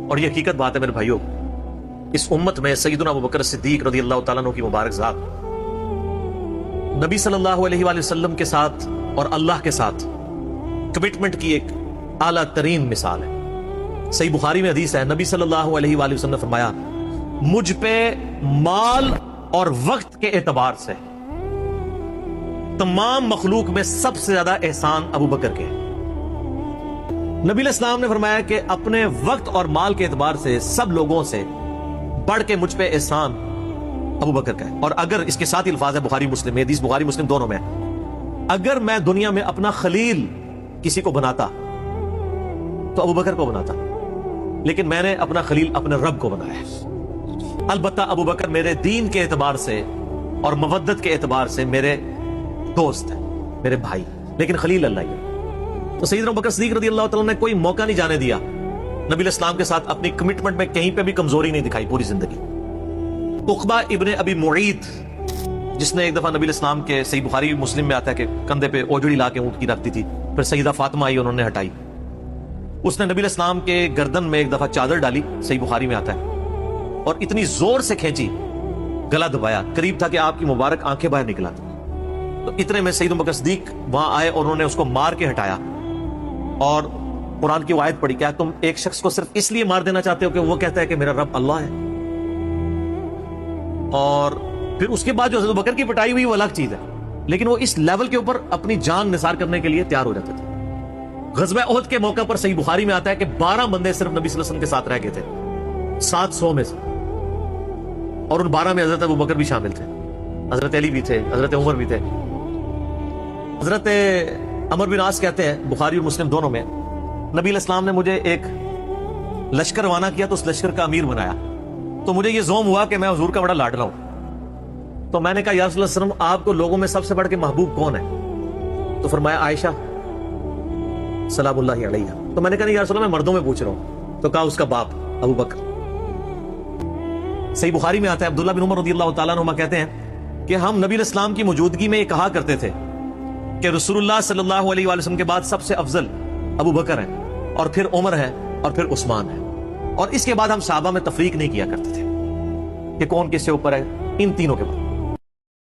اور یہ حقیقت بات ہے میرے بھائیوں، اس امت میں سیدنا ابوبکر صدیق رضی اللہ تعالیٰ عنہ کی مبارک ذات نبی صلی اللہ علیہ وآلہ وسلم کے ساتھ اور اللہ کے ساتھ کمٹمنٹ کی ایک اعلیٰ ترین مثال ہے۔ صحیح بخاری میں حدیث ہے، نبی صلی اللہ علیہ وآلہ وسلم نے فرمایا، مجھ پہ مال اور وقت کے اعتبار سے تمام مخلوق میں سب سے زیادہ احسان ابوبکر کے ہیں۔ نبی علیہ السلام نے فرمایا کہ اپنے وقت اور مال کے اعتبار سے سب لوگوں سے بڑھ کے مجھ پہ احسان ابوبکر کا ہے۔ اور اگر اس کے ساتھ الفاظ ہے بخاری مسلم میں، حدیث بخاری مسلم دونوں میں، اگر میں دنیا میں اپنا خلیل کسی کو بناتا تو ابوبکر کو بناتا، لیکن میں نے اپنا خلیل اپنے رب کو بنایا ہے۔ البتہ ابوبکر میرے دین کے اعتبار سے اور مودت کے اعتبار سے میرے دوست ہیں، میرے بھائی، لیکن خلیل اللہ ہی ہے۔ تو سیدنا ابوبکر صدیق رضی اللہ تعالیٰ نے کوئی موقع نہیں جانے دیا نبی علیہ السلام کے ساتھ اپنی کمٹمنٹ میں کہیں پہ بھی کمزوری نہیں دکھائی پوری زندگی۔ عقبہ ابن ابی معیط، جس نے ایک دفعہ نبی علیہ السلام کے، صحیح بخاری مسلم میں آتا ہے کہ کندھے پہ اوجڑی لا کے اونٹ کی رکھتی تھی، پھر سیدہ فاطمہ آئی، انہوں نے ہٹائی، اس نے نبی علیہ السلام کے گردن میں ایک دفعہ چادر ڈالی، صحیح بخاری میں آتا ہے، اور اتنی زور سے کھینچی، گلا دبایا، قریب تھا کہ آپ کی مبارک آنکھیں باہر نکلا۔ تو اتنے میں سیدنا ابوبکر صدیق وہاں آئے اور انہوں نے اس کو مار کے ہٹایا، اور قرآن کی وہ آیت پڑھی، کیا تم ایک شخص کو صرف اس لیے مار دینا چاہتے ہو کہ وہ کہتا ہے کہ میرا رب اللہ ہے؟ اور پھر اس کے بعد جو حضرت ابوبکر کی پٹائی ہوئی وہ الگ چیز ہے، لیکن وہ اس لیول کے اوپر اپنی جان نثار کرنے کے لیے تیار ہو جاتے تھے۔ غزوہ احد کے موقع پر صحیح بخاری میں آتا ہے کہ 12 بندے صرف نبی صلی اللہ علیہ وسلم کے ساتھ رہ گئے تھے 700 میں سے، اور ان 12 میں حضرت ابوبکر بھی شامل تھے، حضرت علی بھی تھے، حضرت عمر بھی تھے۔ حضرت عمر بن عاص کہتے ہیں بخاری اور مسلم دونوں میں، نبی علیہ السلام نے مجھے ایک لشکر روانہ کیا تو اس لشکر کا امیر بنایا، تو مجھے یہ زوم ہوا کہ میں حضور کا بڑا لاڈلا ہوں۔ تو میں نے کہا یا رسول اللہ صلی اللہ علیہ وسلم، آپ کو لوگوں میں سب سے بڑھ کے محبوب کون ہے؟ تو فرمایا عائشہ سلام اللہ علیہا۔ تو میں نے کہا یا رسول اللہ میں مردوں میں پوچھ رہا ہوں، تو کہا اس کا باپ ابوبکر۔ صحیح بخاری میں آتا ہے عبداللہ بن عمر رضی اللہ تعالیٰ عنہما کہتے ہیں کہ ہم نبی علیہ السلام کی موجودگی میں یہ کہا کرتے تھے کہ رسول اللہ صلی اللہ علیہ وآلہ وسلم کے بعد سب سے افضل ابوبکر ہیں، اور پھر عمر ہے، اور پھر عثمان ہے، اور اس کے بعد ہم صحابہ میں تفریق نہیں کیا کرتے تھے کہ کون کس سے اوپر ہے، ان تینوں کے بعد۔